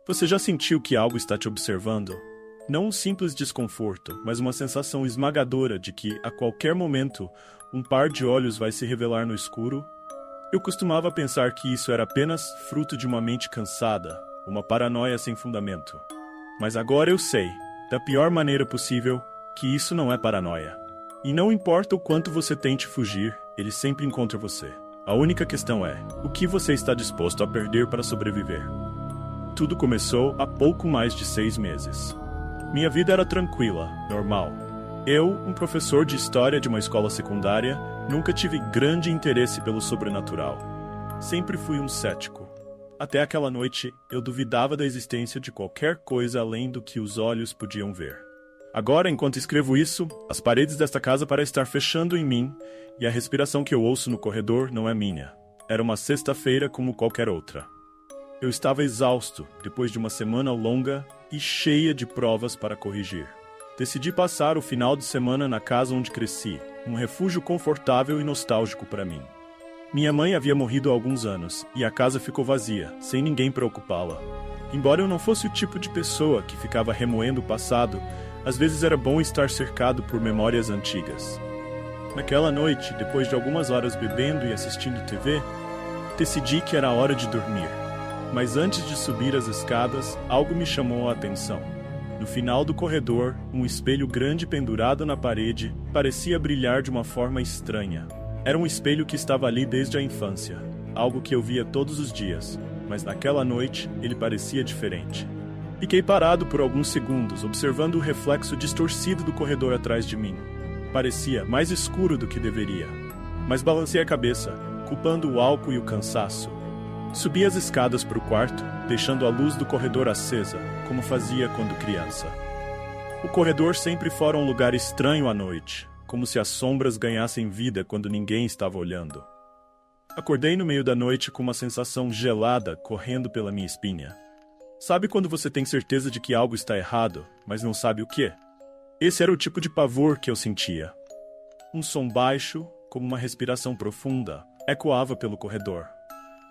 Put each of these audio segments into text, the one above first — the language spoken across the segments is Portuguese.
Você já sentiu que algo está te observando? Não um simples desconforto, mas uma sensação esmagadora de que, a qualquer momento, um par de olhos vai se revelar no escuro? Eu costumava pensar que isso era apenas fruto de uma mente cansada, uma paranoia sem fundamento. Mas agora eu sei, da pior maneira possível, que isso não é paranoia. E não importa o quanto você tente fugir, ele sempre encontra você. A única questão é, o que você está disposto a perder para sobreviver? Tudo começou há pouco mais de 6 meses. Minha vida era tranquila, normal. Eu, um professor de história de uma escola secundária, nunca tive grande interesse pelo sobrenatural. Sempre fui um cético. Até aquela noite, eu duvidava da existência de qualquer coisa além do que os olhos podiam ver. Agora, enquanto escrevo isso, as paredes desta casa parecem estar fechando em mim, e a respiração que eu ouço no corredor não é minha. Era uma sexta-feira como qualquer outra. Eu estava exausto, depois de uma semana longa e cheia de provas para corrigir. Decidi passar o final de semana na casa onde cresci, um refúgio confortável e nostálgico para mim. Minha mãe havia morrido há alguns anos, e a casa ficou vazia, sem ninguém preocupá-la. Embora eu não fosse o tipo de pessoa que ficava remoendo o passado, às vezes era bom estar cercado por memórias antigas. Naquela noite, depois de algumas horas bebendo e assistindo TV, decidi que era hora de dormir. Mas antes de subir as escadas, algo me chamou a atenção. No final do corredor, um espelho grande pendurado na parede parecia brilhar de uma forma estranha. Era um espelho que estava ali desde a infância, algo que eu via todos os dias, mas naquela noite ele parecia diferente. Fiquei parado por alguns segundos, observando o reflexo distorcido do corredor atrás de mim. Parecia mais escuro do que deveria, mas balancei a cabeça, culpando o álcool e o cansaço. Subi as escadas para o quarto, deixando a luz do corredor acesa, como fazia quando criança. O corredor sempre fora um lugar estranho à noite, como se as sombras ganhassem vida quando ninguém estava olhando. Acordei no meio da noite com uma sensação gelada correndo pela minha espinha. Sabe quando você tem certeza de que algo está errado, mas não sabe o que? Esse era o tipo de pavor que eu sentia. Um som baixo, como uma respiração profunda, ecoava pelo corredor.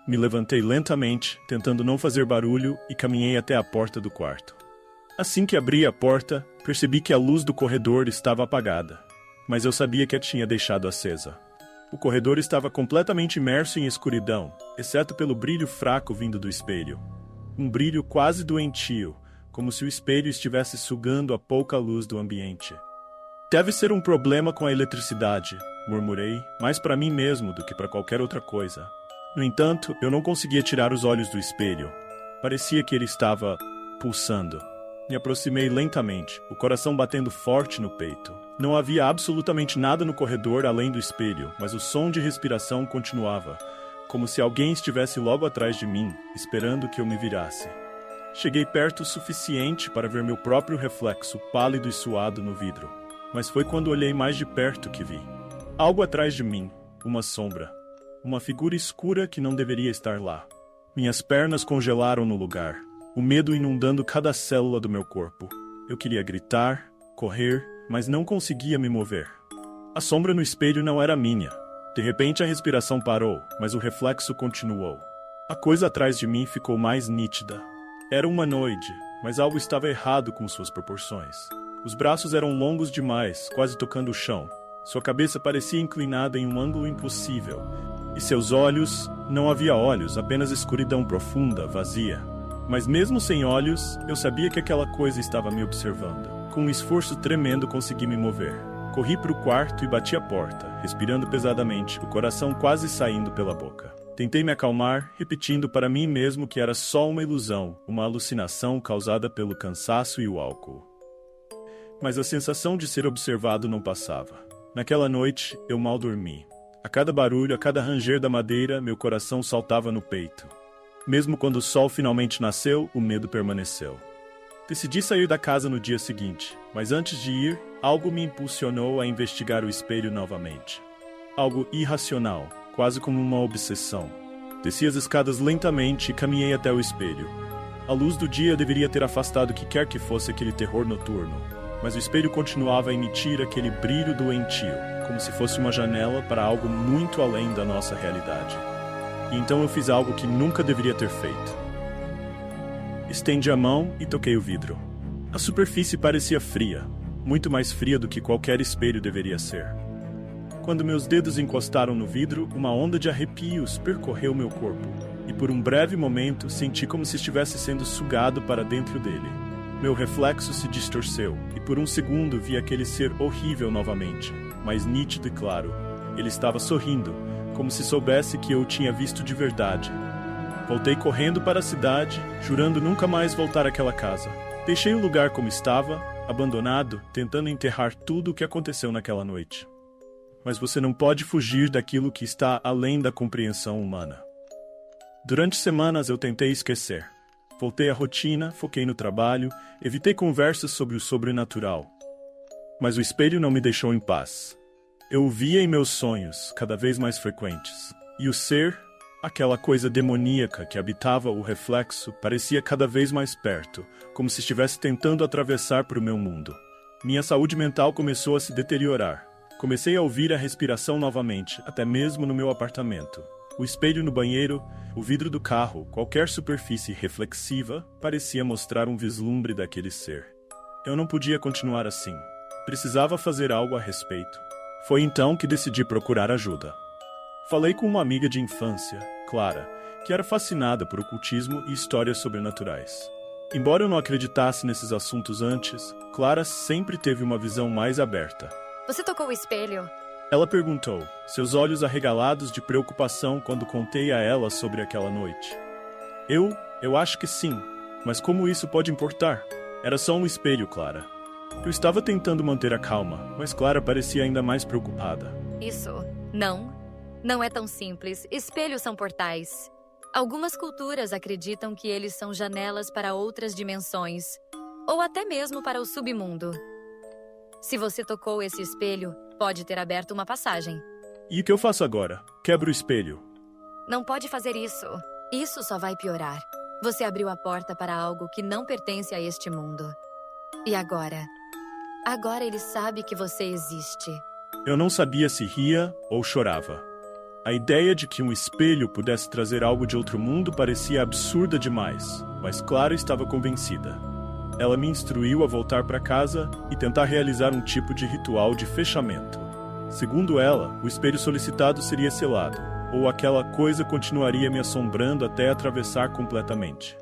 Me levantei lentamente, tentando não fazer barulho, e caminhei até a porta do quarto. Assim que abri a porta, percebi que a luz do corredor estava apagada, mas eu sabia que a tinha deixado acesa. O corredor estava completamente imerso em escuridão, exceto pelo brilho fraco vindo do espelho. Um brilho quase doentio, como se o espelho estivesse sugando a pouca luz do ambiente. Deve ser um problema com a eletricidade, murmurei, mais para mim mesmo do que para qualquer outra coisa. No entanto, eu não conseguia tirar os olhos do espelho. Parecia que ele estava pulsando. Me aproximei lentamente, o coração batendo forte no peito. Não havia absolutamente nada no corredor além do espelho, mas o som de respiração continuava, como se alguém estivesse logo atrás de mim, esperando que eu me virasse. Cheguei perto o suficiente para ver meu próprio reflexo pálido e suado no vidro. Mas foi quando olhei mais de perto que vi. Algo atrás de mim, uma sombra. Uma figura escura que não deveria estar lá. Minhas pernas congelaram no lugar, o medo inundando cada célula do meu corpo. Eu queria gritar, correr, mas não conseguia me mover. A sombra no espelho não era minha. De repente a respiração parou, mas o reflexo continuou. A coisa atrás de mim ficou mais nítida. Era um humanoide, mas algo estava errado com suas proporções. Os braços eram longos demais, quase tocando o chão. Sua cabeça parecia inclinada em um ângulo impossível. E seus olhos... Não havia olhos, apenas escuridão profunda, vazia. Mas mesmo sem olhos, eu sabia que aquela coisa estava me observando. Com um esforço tremendo consegui me mover. Corri para o quarto e bati a porta, respirando pesadamente, o coração quase saindo pela boca. Tentei me acalmar, repetindo para mim mesmo que era só uma ilusão, uma alucinação causada pelo cansaço e o álcool. Mas a sensação de ser observado não passava. Naquela noite, eu mal dormi. A cada barulho, a cada ranger da madeira, meu coração saltava no peito. Mesmo quando o sol finalmente nasceu, o medo permaneceu. Decidi sair da casa no dia seguinte, mas antes de ir, algo me impulsionou a investigar o espelho novamente. Algo irracional, quase como uma obsessão. Desci as escadas lentamente e caminhei até o espelho. A luz do dia deveria ter afastado o que quer que fosse aquele terror noturno, mas o espelho continuava a emitir aquele brilho doentio, como se fosse uma janela para algo muito além da nossa realidade. E então eu fiz algo que nunca deveria ter feito. Estendi a mão e toquei o vidro. A superfície parecia fria, muito mais fria do que qualquer espelho deveria ser. Quando meus dedos encostaram no vidro, uma onda de arrepios percorreu meu corpo, e por um breve momento senti como se estivesse sendo sugado para dentro dele. Meu reflexo se distorceu, e por um segundo vi aquele ser horrível novamente, mais nítido e claro. Ele estava sorrindo, como se soubesse que eu o tinha visto de verdade. Voltei correndo para a cidade, jurando nunca mais voltar àquela casa. Deixei o lugar como estava, abandonado, tentando enterrar tudo o que aconteceu naquela noite. Mas você não pode fugir daquilo que está além da compreensão humana. Durante semanas eu tentei esquecer. Voltei à rotina, foquei no trabalho, evitei conversas sobre o sobrenatural. Mas o espelho não me deixou em paz. Eu o via em meus sonhos, cada vez mais frequentes. E o ser, aquela coisa demoníaca que habitava o reflexo, parecia cada vez mais perto, como se estivesse tentando atravessar para o meu mundo. Minha saúde mental começou a se deteriorar. Comecei a ouvir a respiração novamente, até mesmo no meu apartamento. O espelho no banheiro, o vidro do carro, qualquer superfície reflexiva, parecia mostrar um vislumbre daquele ser. Eu não podia continuar assim. Precisava fazer algo a respeito. Foi então que decidi procurar ajuda. Falei com uma amiga de infância, Clara, que era fascinada por ocultismo e histórias sobrenaturais. Embora eu não acreditasse nesses assuntos antes, Clara sempre teve uma visão mais aberta. Você tocou o espelho? Ela perguntou, seus olhos arregalados de preocupação quando contei a ela sobre aquela noite. Eu acho que sim, mas como isso pode importar? Era só um espelho, Clara. Eu estava tentando manter a calma, mas Clara parecia ainda mais preocupada. Isso, não é tão simples. Espelhos são portais. Algumas culturas acreditam que eles são janelas para outras dimensões, ou até mesmo para o submundo. Se você tocou esse espelho, pode ter aberto uma passagem. E o que eu faço agora? Quebro o espelho. Não pode fazer isso. Isso só vai piorar. Você abriu a porta para algo que não pertence a este mundo. E agora? Agora ele sabe que você existe. Eu não sabia se ria ou chorava. A ideia de que um espelho pudesse trazer algo de outro mundo parecia absurda demais, mas Clara estava convencida. Ela me instruiu a voltar para casa e tentar realizar um tipo de ritual de fechamento. Segundo ela, o espelho solicitado seria selado, ou aquela coisa continuaria me assombrando até atravessar completamente.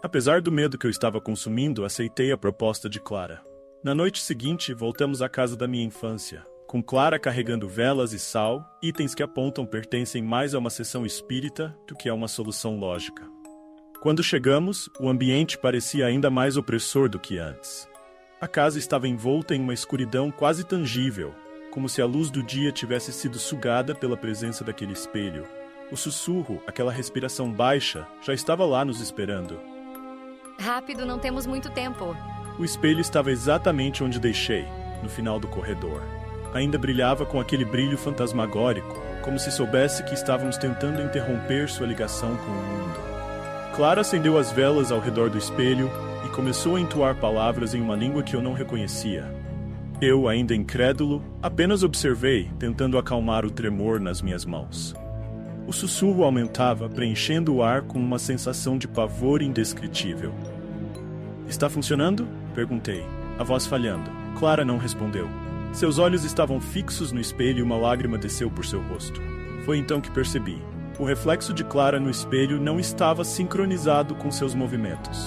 Apesar do medo que eu estava consumindo, aceitei a proposta de Clara. Na noite seguinte, voltamos à casa da minha infância, com Clara carregando velas e sal, itens que apontam pertencem mais a uma sessão espírita do que a uma solução lógica. Quando chegamos, o ambiente parecia ainda mais opressor do que antes. A casa estava envolta em uma escuridão quase tangível, como se a luz do dia tivesse sido sugada pela presença daquele espelho. O sussurro, aquela respiração baixa, já estava lá nos esperando. Rápido, não temos muito tempo. O espelho estava exatamente onde deixei, no final do corredor. Ainda brilhava com aquele brilho fantasmagórico, como se soubesse que estávamos tentando interromper sua ligação com o mundo. Clara acendeu as velas ao redor do espelho e começou a entoar palavras em uma língua que eu não reconhecia. Eu, ainda incrédulo, apenas observei, tentando acalmar o tremor nas minhas mãos. O sussurro aumentava, preenchendo o ar com uma sensação de pavor indescritível. Está funcionando? Perguntei, a voz falhando. Clara não respondeu. Seus olhos estavam fixos no espelho e uma lágrima desceu por seu rosto. Foi então que percebi. O reflexo de Clara no espelho não estava sincronizado com seus movimentos.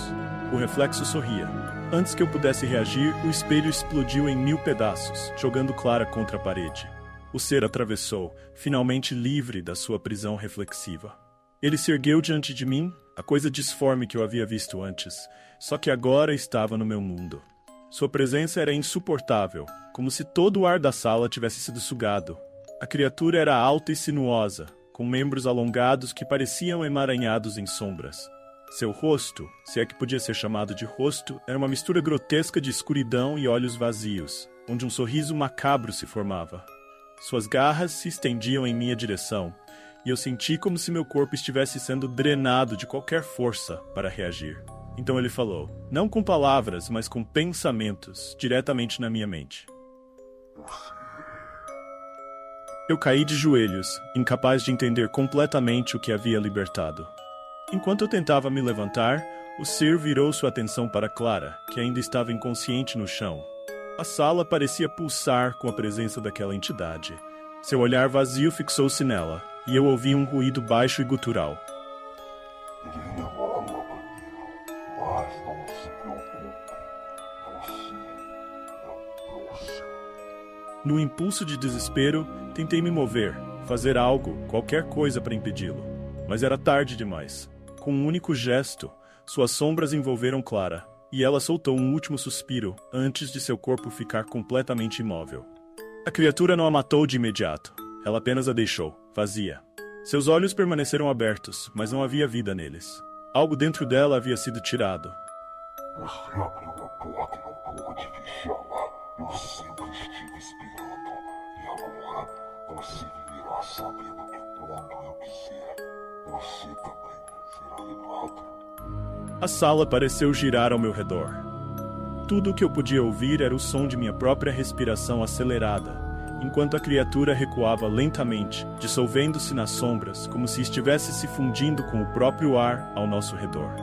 O reflexo sorria. Antes que eu pudesse reagir, o espelho explodiu em 1000 pedaços, jogando Clara contra a parede. O ser atravessou, finalmente livre da sua prisão reflexiva. Ele se ergueu diante de mim, a coisa disforme que eu havia visto antes, só que agora estava no meu mundo. Sua presença era insuportável, como se todo o ar da sala tivesse sido sugado. A criatura era alta e sinuosa, com membros alongados que pareciam emaranhados em sombras. Seu rosto, se é que podia ser chamado de rosto, era uma mistura grotesca de escuridão e olhos vazios, onde um sorriso macabro se formava. Suas garras se estendiam em minha direção, e eu senti como se meu corpo estivesse sendo drenado de qualquer força para reagir. Então ele falou, não com palavras, mas com pensamentos, diretamente na minha mente. Eu caí de joelhos, incapaz de entender completamente o que havia libertado. Enquanto eu tentava me levantar, O Sir virou sua atenção para Clara, que ainda estava inconsciente no chão. A sala parecia pulsar com a presença daquela entidade. Seu olhar vazio fixou-se nela, e eu ouvi um ruído baixo e gutural. Ele levará banheiro, mas não se preocupe. Você é o próximo. No impulso de desespero, tentei me mover, fazer algo, qualquer coisa para impedi-lo. Mas era tarde demais. Com um único gesto, suas sombras envolveram Clara, e ela soltou um último suspiro antes de seu corpo ficar completamente imóvel. A criatura não a matou de imediato. Ela apenas a deixou, vazia. Seus olhos permaneceram abertos, mas não havia vida neles. Algo dentro dela havia sido tirado. Você abriu a porta e não pôde fechá-la. Eu sempre estive esperando. E agora você viverá sabendo que quando eu quiser, você também será levado. A sala pareceu girar ao meu redor. Tudo o que eu podia ouvir era o som de minha própria respiração acelerada, enquanto a criatura recuava lentamente, dissolvendo-se nas sombras, como se estivesse se fundindo com o próprio ar ao nosso redor.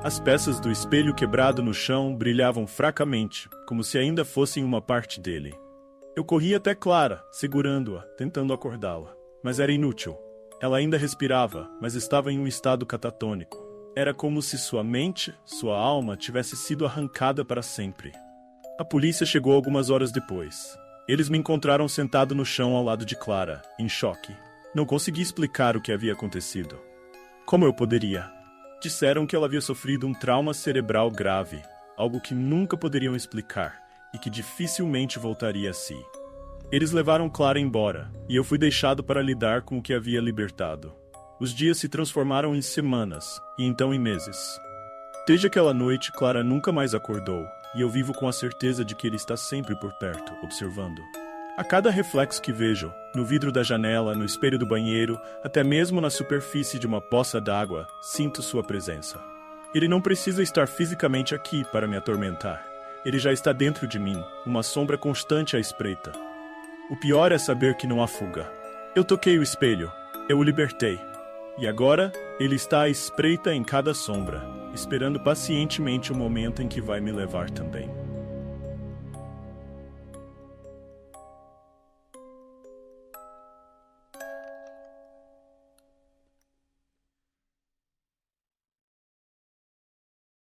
As peças do espelho quebrado no chão brilhavam fracamente, como se ainda fossem uma parte dele. Eu corri até Clara, segurando-a, tentando acordá-la. Mas era inútil. Ela ainda respirava, mas estava em um estado catatônico. Era como se sua mente, sua alma, tivesse sido arrancada para sempre. A polícia chegou algumas horas depois. Eles me encontraram sentado no chão ao lado de Clara, em choque. Não consegui explicar o que havia acontecido. Como eu poderia? Disseram que ela havia sofrido um trauma cerebral grave, algo que nunca poderiam explicar e que dificilmente voltaria a si. Eles levaram Clara embora, e eu fui deixado para lidar com o que havia libertado. Os dias se transformaram em semanas, e então em meses. Desde aquela noite, Clara nunca mais acordou, e eu vivo com a certeza de que ele está sempre por perto, observando. A cada reflexo que vejo, no vidro da janela, no espelho do banheiro, até mesmo na superfície de uma poça d'água, sinto sua presença. Ele não precisa estar fisicamente aqui para me atormentar. Ele já está dentro de mim, uma sombra constante à espreita. O pior é saber que não há fuga. Eu toquei o espelho, eu o libertei. E agora, ele está à espreita em cada sombra, esperando pacientemente o momento em que vai me levar também.